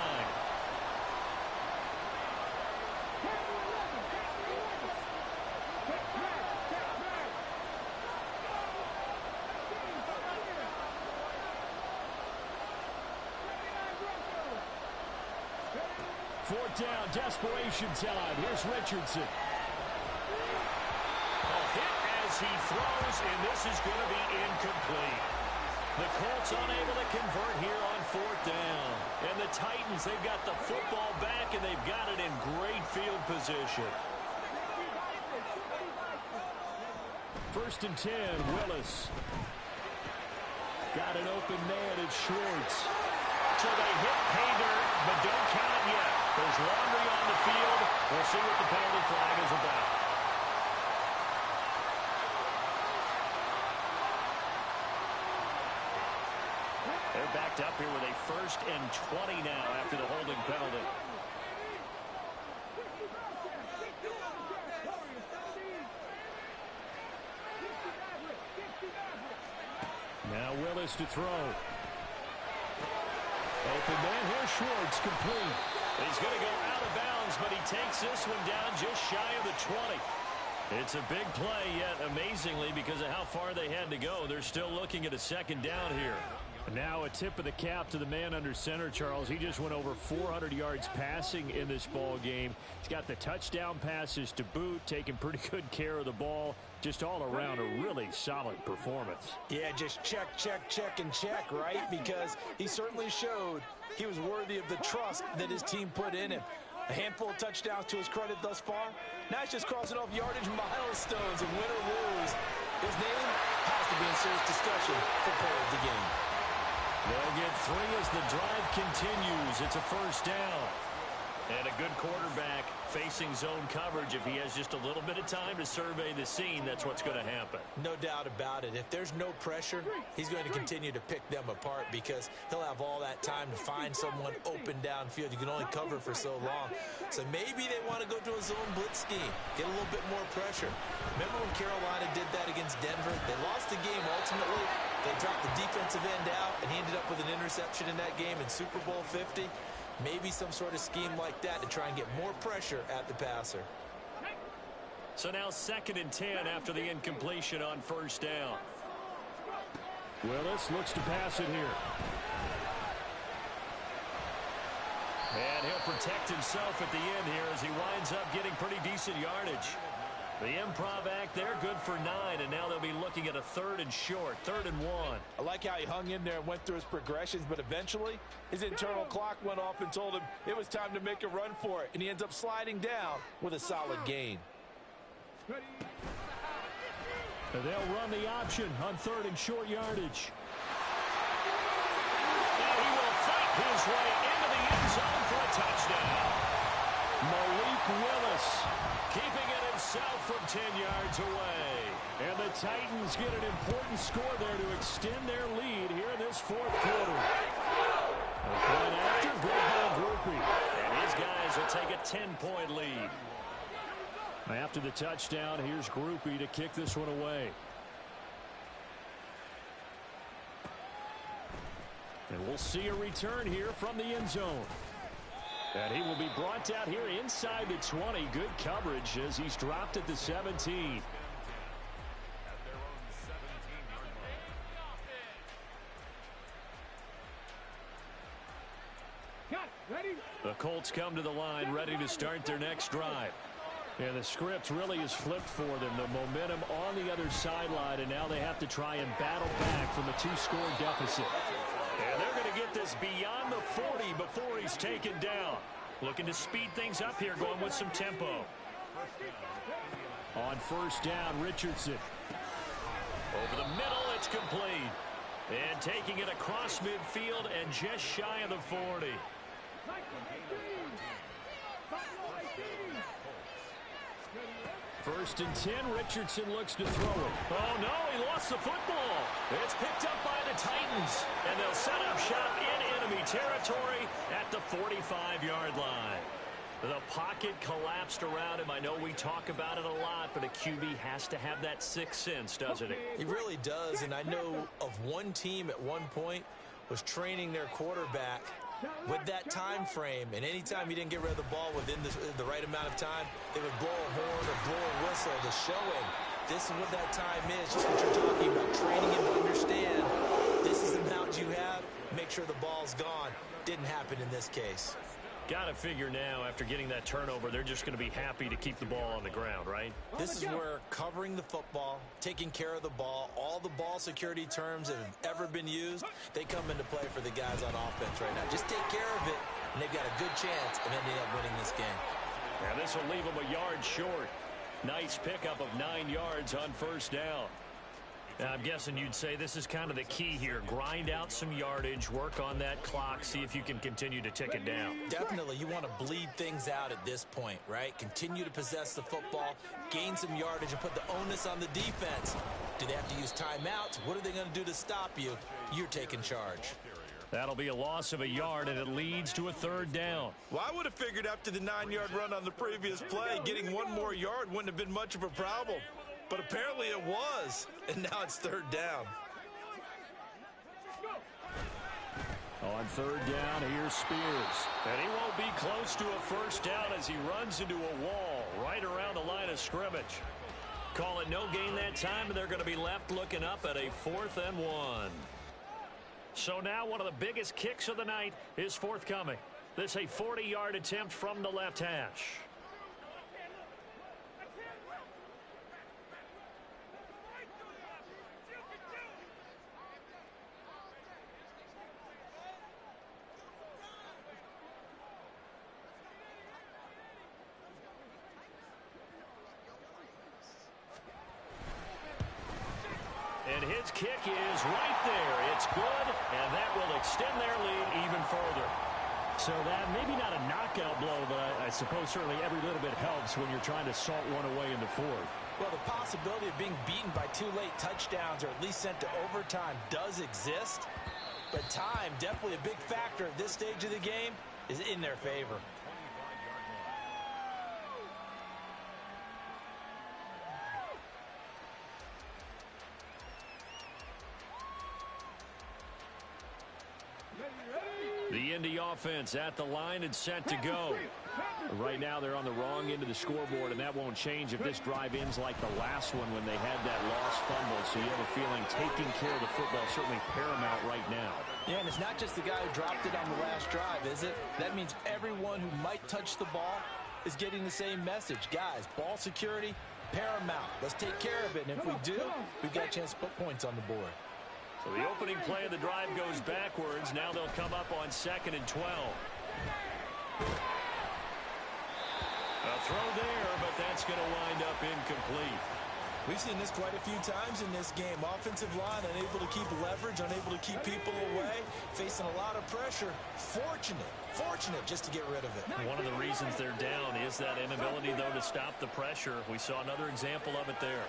Fourth down, desperation time. Here's Richardson. A hit as he throws, and this is going to be incomplete. The Colts unable to convert here on fourth down. And the Titans, they've got the football back, and they've got it in great field position. 1st and 10, Willis. Got an open man, it's Schwartz. So they hit pay dirt, but don't count it yet. There's laundry on the field. We'll see what the penalty flag is about. They're backed up here with a 1st and 20 now after the holding penalty. Now Willis to throw. Open man, here's Schwartz, complete. He's going to go out of bounds, but he takes this one down just shy of the 20. It's a big play, yet amazingly, because of how far they had to go, they're still looking at a 2nd down here. Now a tip of the cap to the man under center, Charles. He just went over 400 yards passing in this ball game. He's got the touchdown passes to boot, taking pretty good care of the ball. Just all around a really solid performance. Yeah, just check, and check, right? Because he certainly showed he was worthy of the trust that his team put in him. A handful of touchdowns to his credit thus far. Now he's just crossing off yardage milestones, and win or lose, his name has to be in serious discussion for player of the game. They'll get 3 as the drive continues. It's a 1st down. And a good quarterback facing zone coverage. If he has just a little bit of time to survey the scene, that's what's going to happen. No doubt about it. If there's no pressure, he's going to continue to pick them apart because he'll have all that time to find someone open downfield. You can only cover for so long. So maybe they want to go to a zone blitz scheme, get a little bit more pressure. Remember when Carolina did that against Denver? They lost the game ultimately. They dropped the defensive end out, and he ended up with an interception in that game in Super Bowl 50. Maybe some sort of scheme like that to try and get more pressure at the passer. So now 2nd and 10 after the incompletion on 1st down. Willis looks to pass it here. And he'll protect himself at the end here as he winds up getting pretty decent yardage. The improv act there, good for 9, and now they'll be looking at a 3rd and short, 3rd and 1. I like how he hung in there and went through his progressions, but eventually his internal clock went off and told him it was time to make a run for it, and he ends up sliding down with a solid gain. They'll run the option on 3rd and short yardage. And he will fight his way into the end zone for a touchdown. Malik Willis keeping it himself from 10 yards away. And the Titans get an important score there to extend their lead here in this 4th quarter. A point after, good ball Groupie. And his guys will take a 10-point lead. After the touchdown, here's Groupie to kick this one away. And we'll see a return here from the end zone. And he will be brought down here inside the 20. Good coverage as he's dropped at the 17. The Colts come to the line ready to start their next drive. And the script really is flipped for them. The momentum on the other sideline, and now they have to try and battle back from a 2-score deficit. And they're going to get this beyond the 40 before he's taken down. Looking to speed things up here, going with some tempo. On first down, Richardson. Over the middle, it's complete. And taking it across midfield and just shy of the 40. First and 10, Richardson looks to throw it. Oh, no, he lost the football. It's picked up by the Titans, and they'll set up shop in enemy territory at the 45-yard line. The pocket collapsed around him. I know we talk about it a lot, but a QB has to have that sixth sense, doesn't he? He really does, and I know of one team at one point was training their quarterback with that time frame, and anytime he didn't get rid of the ball within the right amount of time, they would blow a horn or blow a whistle to show him this is what that time is, just what you're talking about, training him to understand this is the amount you have, make sure the ball's gone. Didn't happen in this case. Got to figure now, after getting that turnover, they're just going to be happy to keep the ball on the ground, right? This is where covering the football, taking care of the ball, all the ball security terms that have ever been used, they come into play for the guys on offense right now. Just take care of it, and they've got a good chance of ending up winning this game. Yeah, this will leave them a yard short. Nice pickup of 9 yards on first down. Now, I'm guessing you'd say this is kind of the key here. Grind out some yardage, work on that clock, see if you can continue to tick it down. Definitely, you want to bleed things out at this point, right? Continue to possess the football, gain some yardage, and put the onus on the defense. Do they have to use timeouts? What are they going to do to stop you? You're taking charge. That'll be a loss of a yard, and it leads to a third down. Well, I would have figured after the 9-yard run on the previous play, getting one more yard wouldn't have been much of a problem. But apparently it was, and now it's third down. On third down, here's Spears. And he won't be close to a first down as he runs into a wall right around the line of scrimmage. Call it no gain that time, and they're going to be left looking up at a 4th and 1. So now one of the biggest kicks of the night is forthcoming. This a 40-yard attempt from the left hash. And his kick is right there. It's good, and that will extend their lead even further. So that maybe not a knockout blow, but I suppose certainly every little bit helps when you're trying to salt one away in the fourth. Well, the possibility of being beaten by 2 late touchdowns or at least sent to overtime does exist. But time, definitely a big factor at this stage of the game, is in their favor. The Indy offense at the line and set to go. Right now they're on the wrong end of the scoreboard, and that won't change if this drive ends like the last one when they had that lost fumble. So you have a feeling taking care of the football certainly paramount right now. Yeah, and it's not just the guy who dropped it on the last drive, is it? That means everyone who might touch the ball is getting the same message. Guys, ball security, paramount. Let's take care of it, and if we do, we've got a chance to put points on the board. So the opening play of the drive goes backwards. Now they'll come up on 2nd and 12. A throw there, but that's going to wind up incomplete. We've seen this quite a few times in this game. Offensive line unable to keep leverage, unable to keep people away, facing a lot of pressure. Fortunate just to get rid of it. One of the reasons they're down is that inability, though, to stop the pressure. We saw another example of it there.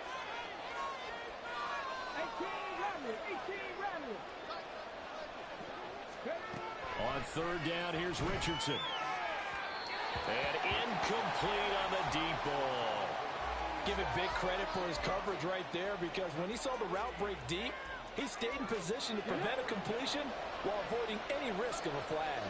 On third down, here's Richardson. And incomplete on the deep ball. Give it big credit for his coverage right there, because when he saw the route break deep, he stayed in position to prevent a completion while avoiding any risk of a flag.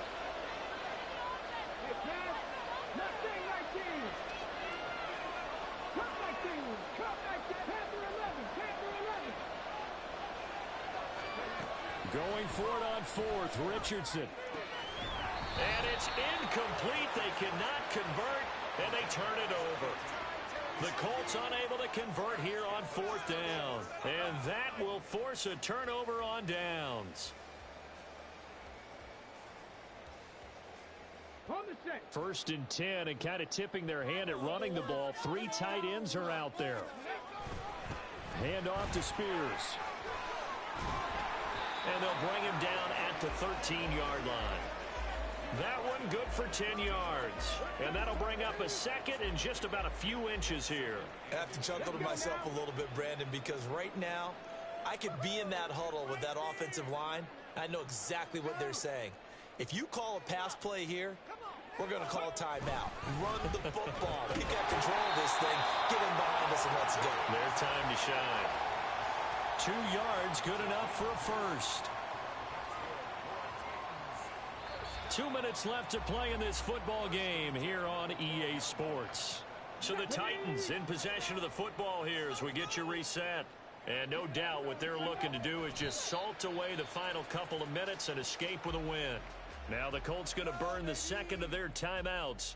Going for it on 4th, Richardson. And it's incomplete. They cannot convert, and they turn it over. The Colts unable to convert here on 4th down. And that will force a turnover on downs. On the set. First and 10, and kind of tipping their hand at running the ball. 3 tight ends are out there. Hand off to Spears. And they'll bring him down at the 13-yard line. That one good for 10 yards. And that'll bring up a second and just about a few inches here. I have to chuckle to myself a little bit, Brandon, because right now I could be in that huddle with that offensive line. I know exactly what they're saying. If you call a pass play here, we're going to call a timeout. Run the football. We got control of this thing. Get in behind us and let's go. Their time to shine. 2 yards, good enough for a first. 2 minutes left to play in this football game here on EA Sports. So the Titans in possession of the football here as we get you reset. And no doubt what they're looking to do is just salt away the final couple of minutes and escape with a win. Now the Colts going to burn the second of their timeouts.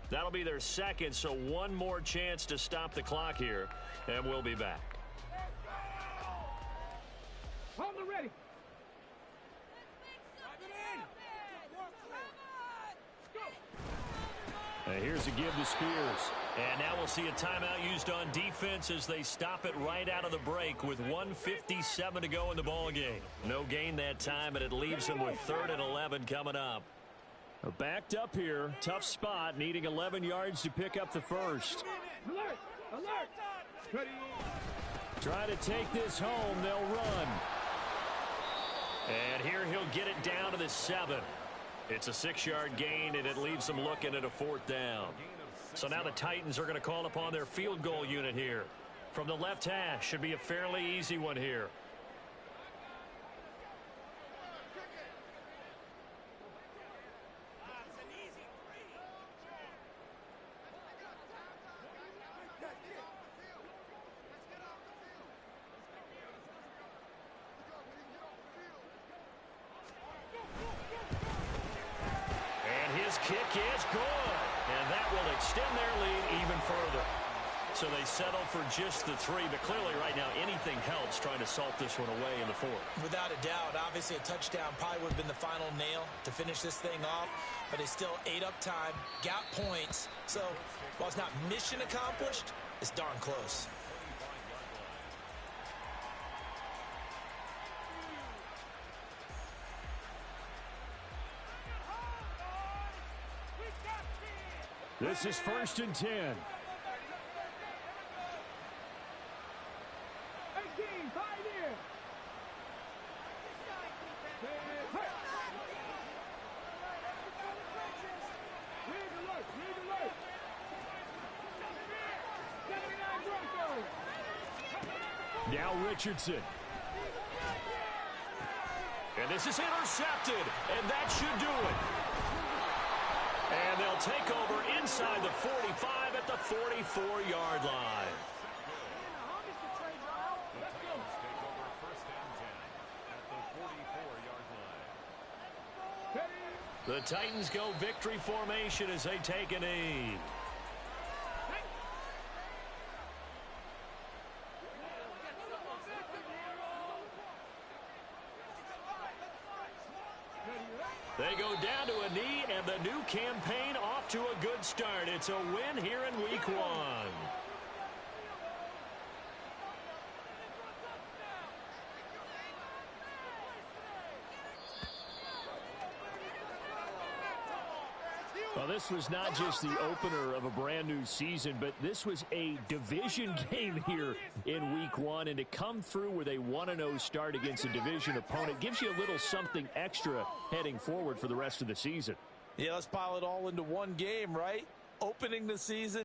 That'll be their second, so one more chance to stop the clock here, and we'll be back. Hold it ready. Here's a give to Spears. And now we'll see a timeout used on defense as they stop it right out of the break with 1:57 to go in the ball game. No gain that time, and it leaves them with 3rd and 11 coming up. Backed up here. Tough spot, needing 11 yards to pick up the first. Alert! Alert! Try to take this home. They'll run. And here he'll get it down to the 7. It's a 6-yard gain, and it leaves them looking at a 4th down. So now the Titans are going to call upon their field goal unit here. From the left hash, should be a fairly easy one here. Kick is good, and that will extend their lead even further. So they settle for just the 3, but clearly right now anything helps trying to salt this one away in the 4th. Without a doubt, obviously a touchdown probably would have been the final nail to finish this thing off, but they still ate up time, got points. So while it's not mission accomplished, it's darn close. This is 1st and 10. 18, 5 in. Lead alert, lead alert. 79 Broncos. Now Richardson. And this is intercepted, and that should do it. And they'll take over inside the 45 at the 44-yard line. The Titans go victory formation as they take a knee. They go down to a knee, and the new campaign off to a good start. It's a win here in Week 1. Well, this was not just the opener of a brand new season, but this was a division game here in Week 1. And to come through with a 1-0 start against a division opponent gives you a little something extra heading forward for the rest of the season. Yeah, let's pile it all into one game, right? Opening the season.